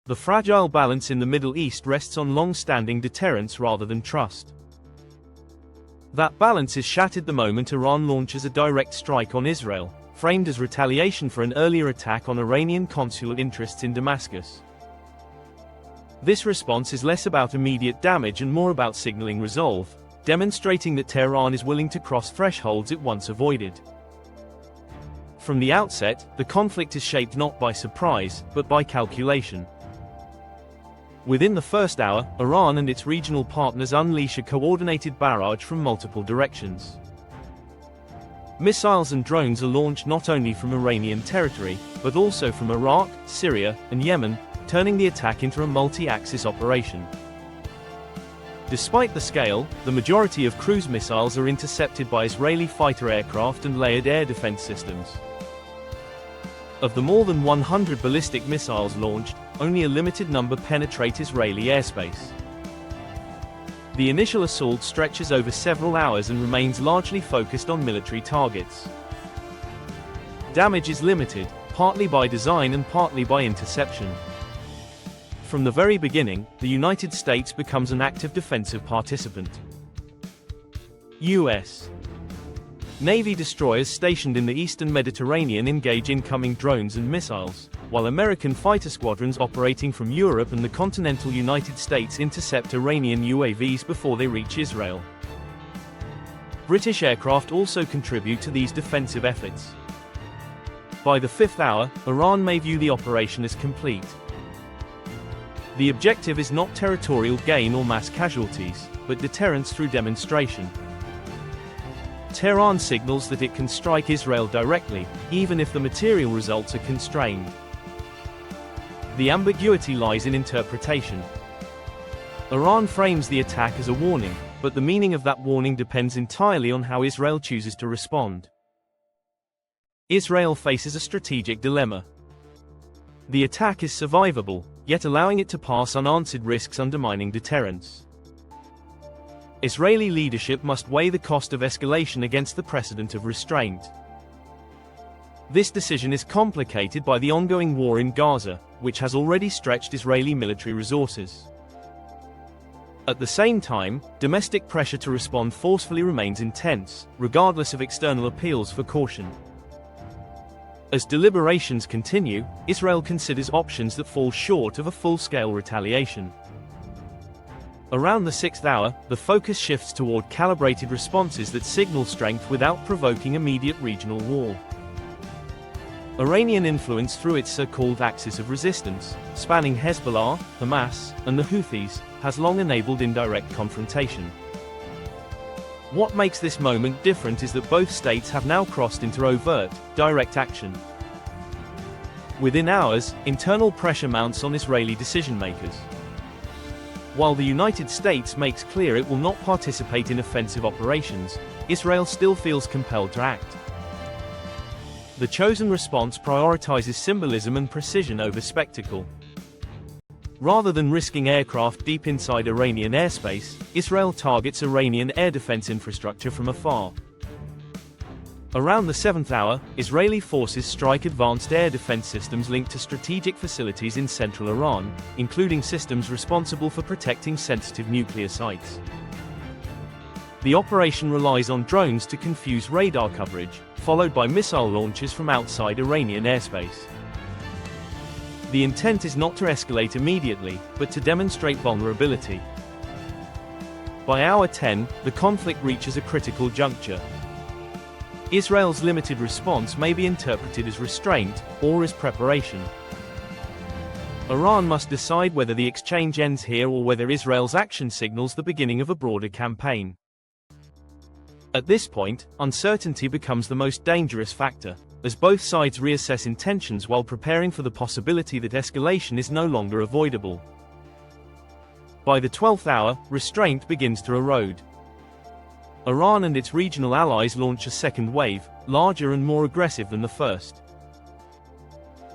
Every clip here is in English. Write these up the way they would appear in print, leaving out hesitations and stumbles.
The fragile balance in the Middle East rests on long-standing deterrence rather than trust. That balance is shattered the moment Iran launches a direct strike on Israel, framed as retaliation for an earlier attack on Iranian consular interests in Damascus. This response is less about immediate damage and more about signaling resolve, demonstrating that Tehran is willing to cross thresholds it once avoided. From the outset, the conflict is shaped not by surprise, but by calculation. Within the first hour, Iran and its regional partners unleash a coordinated barrage from multiple directions. Missiles and drones are launched not only from Iranian territory, but also from Iraq, Syria, and Yemen, turning the attack into a multi-axis operation. Despite the scale, the majority of cruise missiles are intercepted by Israeli fighter aircraft and layered air defense systems. Of the more than 100 ballistic missiles launched, only a limited number penetrate Israeli airspace. The initial assault stretches over several hours and remains largely focused on military targets. Damage is limited, partly by design and partly by interception. From the very beginning, the United States becomes an active defensive participant. U.S. Navy destroyers stationed in the eastern Mediterranean engage incoming drones and missiles, while American fighter squadrons operating from Europe and the continental United States intercept Iranian UAVs before they reach Israel. British aircraft also contribute to these defensive efforts. By the fifth hour, Iran may view the operation as complete. The objective is not territorial gain or mass casualties, but deterrence through demonstration. Tehran signals that it can strike Israel directly, even if the material results are constrained. The ambiguity lies in interpretation. Iran frames the attack as a warning, but the meaning of that warning depends entirely on how Israel chooses to respond. Israel faces a strategic dilemma. The attack is survivable, yet allowing it to pass unanswered risks undermining deterrence. Israeli leadership must weigh the cost of escalation against the precedent of restraint. This decision is complicated by the ongoing war in Gaza, which has already stretched Israeli military resources. At the same time, domestic pressure to respond forcefully remains intense, regardless of external appeals for caution. As deliberations continue, Israel considers options that fall short of a full-scale retaliation. Around the sixth hour, the focus shifts toward calibrated responses that signal strength without provoking immediate regional war. Iranian influence through its so-called axis of resistance, spanning Hezbollah, Hamas, and the Houthis, has long enabled indirect confrontation. What makes this moment different is that both states have now crossed into overt, direct action. Within hours, internal pressure mounts on Israeli decision-makers. While the United States makes clear it will not participate in offensive operations, Israel still feels compelled to act. The chosen response prioritizes symbolism and precision over spectacle. Rather than risking aircraft deep inside Iranian airspace, Israel targets Iranian air defense infrastructure from afar. Around the seventh hour, Israeli forces strike advanced air defense systems linked to strategic facilities in central Iran, including systems responsible for protecting sensitive nuclear sites. The operation relies on drones to confuse radar coverage, followed by missile launches from outside Iranian airspace. The intent is not to escalate immediately, but to demonstrate vulnerability. By hour 10, the conflict reaches a critical juncture. Israel's limited response may be interpreted as restraint, or as preparation. Iran must decide whether the exchange ends here or whether Israel's action signals the beginning of a broader campaign. At this point, uncertainty becomes the most dangerous factor, as both sides reassess intentions while preparing for the possibility that escalation is no longer avoidable. By the 12th hour, restraint begins to erode. Iran and its regional allies launch a second wave, larger and more aggressive than the first.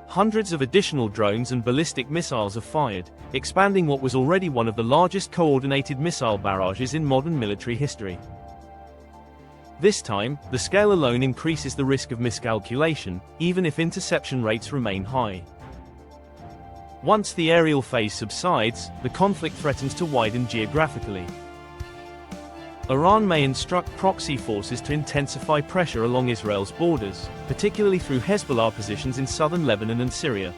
Hundreds of additional drones and ballistic missiles are fired, expanding what was already one of the largest coordinated missile barrages in modern military history. This time, the scale alone increases the risk of miscalculation, even if interception rates remain high. Once the aerial phase subsides, the conflict threatens to widen geographically. Iran may instruct proxy forces to intensify pressure along Israel's borders, particularly through Hezbollah positions in southern Lebanon and Syria.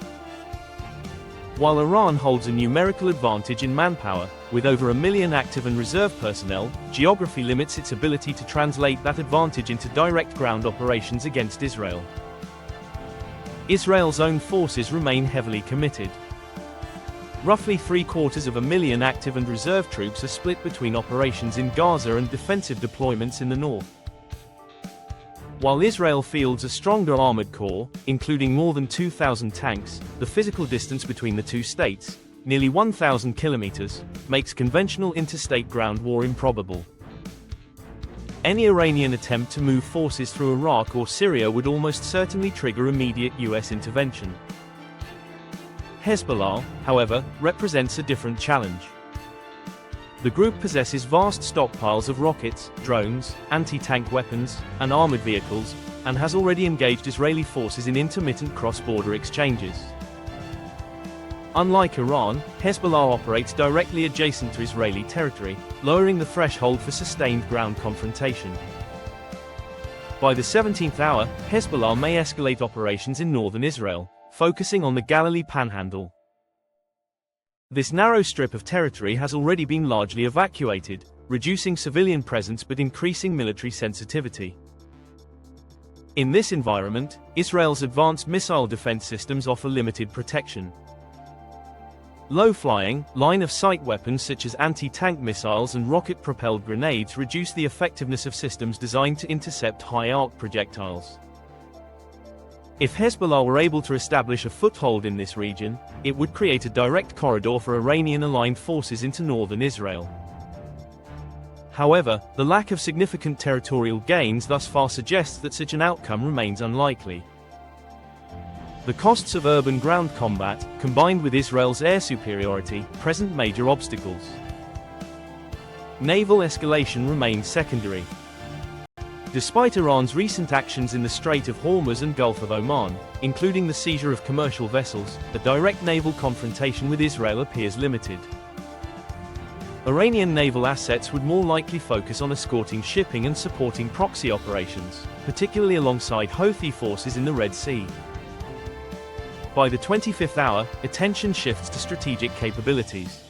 While Iran holds a numerical advantage in manpower, with over 1 million active and reserve personnel, geography limits its ability to translate that advantage into direct ground operations against Israel. Israel's own forces remain heavily committed. Roughly 750,000 active and reserve troops are split between operations in Gaza and defensive deployments in the north. While Israel fields a stronger armored corps, including more than 2,000 tanks, the physical distance between the two states, nearly 1,000 kilometers, makes conventional interstate ground war improbable. Any Iranian attempt to move forces through Iraq or Syria would almost certainly trigger immediate US intervention. Hezbollah, however, represents a different challenge. The group possesses vast stockpiles of rockets, drones, anti-tank weapons, and armored vehicles, and has already engaged Israeli forces in intermittent cross-border exchanges. Unlike Iran, Hezbollah operates directly adjacent to Israeli territory, lowering the threshold for sustained ground confrontation. By the 17th hour, Hezbollah may escalate operations in northern Israel, focusing on the Galilee Panhandle. This narrow strip of territory has already been largely evacuated, reducing civilian presence but increasing military sensitivity. In this environment, Israel's advanced missile defense systems offer limited protection. Low-flying, line-of-sight weapons such as anti-tank missiles and rocket-propelled grenades reduce the effectiveness of systems designed to intercept high-arc projectiles. If Hezbollah were able to establish a foothold in this region, it would create a direct corridor for Iranian-aligned forces into northern Israel. However, the lack of significant territorial gains thus far suggests that such an outcome remains unlikely. The costs of urban ground combat, combined with Israel's air superiority, present major obstacles. Naval escalation remains secondary. Despite Iran's recent actions in the Strait of Hormuz and Gulf of Oman, including the seizure of commercial vessels, a direct naval confrontation with Israel appears limited. Iranian naval assets would more likely focus on escorting shipping and supporting proxy operations, particularly alongside Houthi forces in the Red Sea. By the 25th hour, attention shifts to strategic capabilities.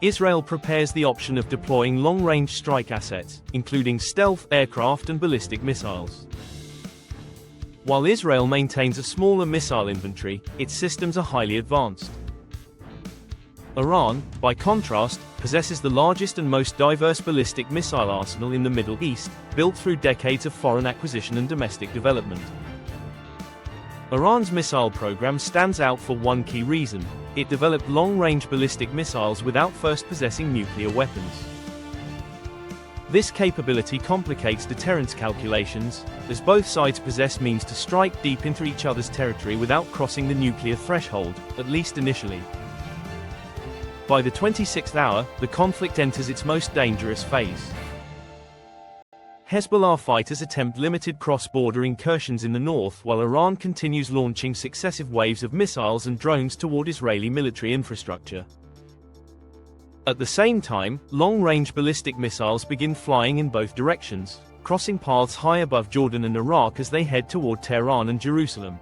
Israel prepares the option of deploying long-range strike assets, including stealth aircraft and ballistic missiles. While Israel maintains a smaller missile inventory, its systems are highly advanced. Iran, by contrast, possesses the largest and most diverse ballistic missile arsenal in the Middle East, built through decades of foreign acquisition and domestic development. Iran's missile program stands out for one key reason: it developed long-range ballistic missiles without first possessing nuclear weapons. This capability complicates deterrence calculations, as both sides possess means to strike deep into each other's territory without crossing the nuclear threshold, at least initially. By the 26th hour, the conflict enters its most dangerous phase. Hezbollah fighters attempt limited cross-border incursions in the north while Iran continues launching successive waves of missiles and drones toward Israeli military infrastructure. At the same time, long-range ballistic missiles begin flying in both directions, crossing paths high above Jordan and Iraq as they head toward Tehran and Jerusalem.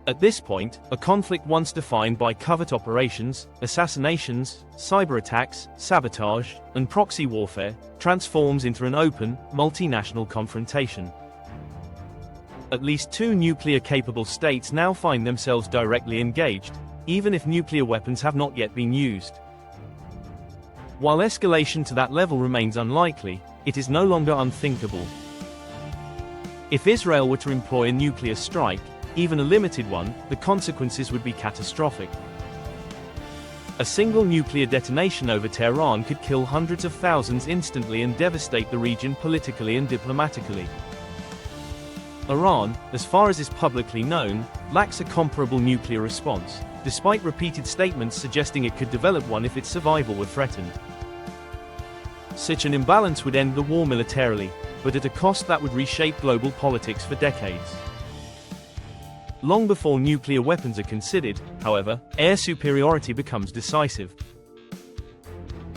At this point, a conflict once defined by covert operations, assassinations, cyber attacks, sabotage, and proxy warfare, transforms into an open, multinational confrontation. At least two nuclear-capable states now find themselves directly engaged, even if nuclear weapons have not yet been used. While escalation to that level remains unlikely, it is no longer unthinkable. If Israel were to employ a nuclear strike, even a limited one, the consequences would be catastrophic. A single nuclear detonation over Tehran could kill hundreds of thousands instantly and devastate the region politically and diplomatically. Iran, as far as is publicly known, lacks a comparable nuclear response, despite repeated statements suggesting it could develop one if its survival were threatened. Such an imbalance would end the war militarily, but at a cost that would reshape global politics for decades. Long before nuclear weapons are considered, however, air superiority becomes decisive.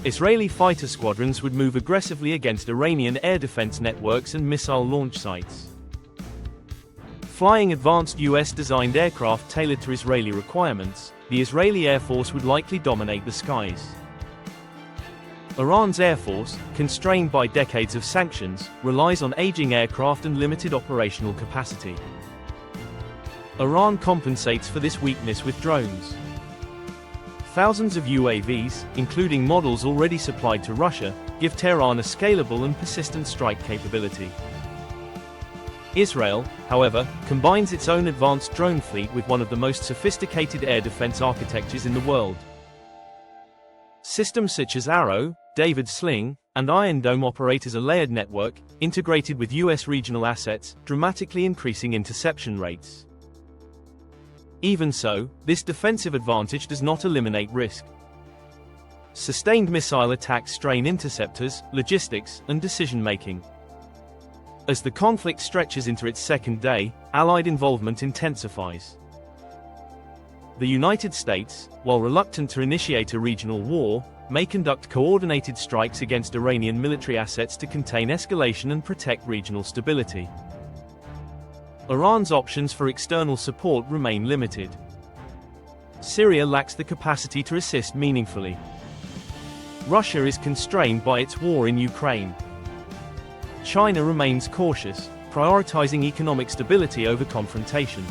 Israeli fighter squadrons would move aggressively against Iranian air defense networks and missile launch sites. Flying advanced US-designed aircraft tailored to Israeli requirements, the Israeli Air Force would likely dominate the skies. Iran's Air Force, constrained by decades of sanctions, relies on aging aircraft and limited operational capacity. Iran compensates for this weakness with drones. Thousands of UAVs, including models already supplied to Russia, give Tehran a scalable and persistent strike capability. Israel, however, combines its own advanced drone fleet with one of the most sophisticated air defense architectures in the world. Systems such as Arrow, David's Sling, and Iron Dome operate as a layered network, integrated with US regional assets, dramatically increasing interception rates. Even so, this defensive advantage does not eliminate risk. Sustained missile attacks strain interceptors, logistics, and decision-making. As the conflict stretches into its second day, Allied involvement intensifies. The United States, while reluctant to initiate a regional war, may conduct coordinated strikes against Iranian military assets to contain escalation and protect regional stability. Iran's options for external support remain limited. Syria lacks the capacity to assist meaningfully. Russia is constrained by its war in Ukraine. China remains cautious, prioritizing economic stability over confrontation.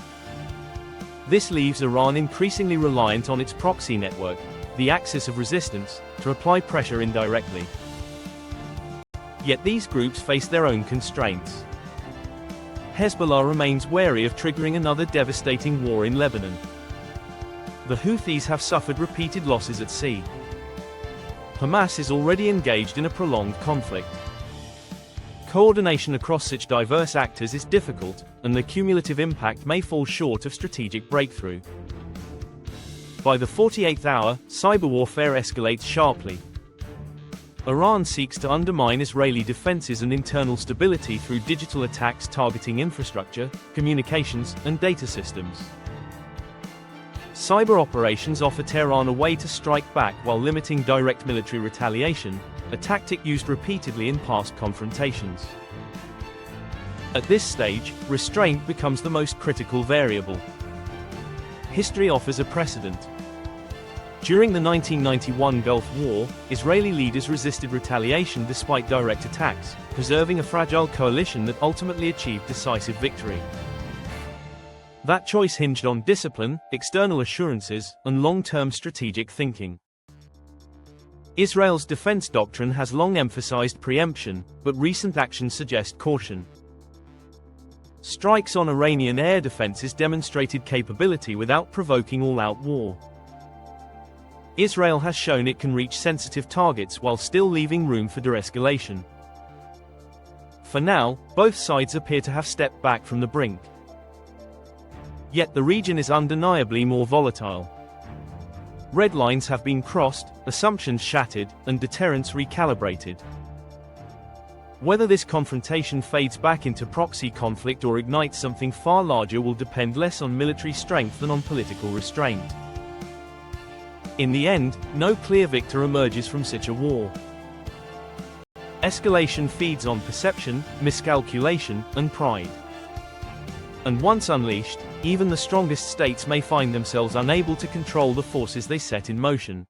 This leaves Iran increasingly reliant on its proxy network, the axis of resistance, to apply pressure indirectly. Yet these groups face their own constraints. Hezbollah remains wary of triggering another devastating war in Lebanon. The Houthis have suffered repeated losses at sea. Hamas is already engaged in a prolonged conflict. Coordination across such diverse actors is difficult, and the cumulative impact may fall short of strategic breakthrough. By the 48th hour, cyber warfare escalates sharply. Iran seeks to undermine Israeli defenses and internal stability through digital attacks targeting infrastructure, communications, and data systems. Cyber operations offer Tehran a way to strike back while limiting direct military retaliation, a tactic used repeatedly in past confrontations. At this stage, restraint becomes the most critical variable. History offers a precedent. During the 1991 Gulf War, Israeli leaders resisted retaliation despite direct attacks, preserving a fragile coalition that ultimately achieved decisive victory. That choice hinged on discipline, external assurances, and long-term strategic thinking. Israel's defense doctrine has long emphasized preemption, but recent actions suggest caution. Strikes on Iranian air defenses demonstrated capability without provoking all-out war. Israel has shown it can reach sensitive targets while still leaving room for de-escalation. For now, both sides appear to have stepped back from the brink. Yet the region is undeniably more volatile. Red lines have been crossed, assumptions shattered, and deterrence recalibrated. Whether this confrontation fades back into proxy conflict or ignites something far larger will depend less on military strength than on political restraint. In the end, no clear victor emerges from such a war. Escalation feeds on perception, miscalculation, and pride. And once unleashed, even the strongest states may find themselves unable to control the forces they set in motion.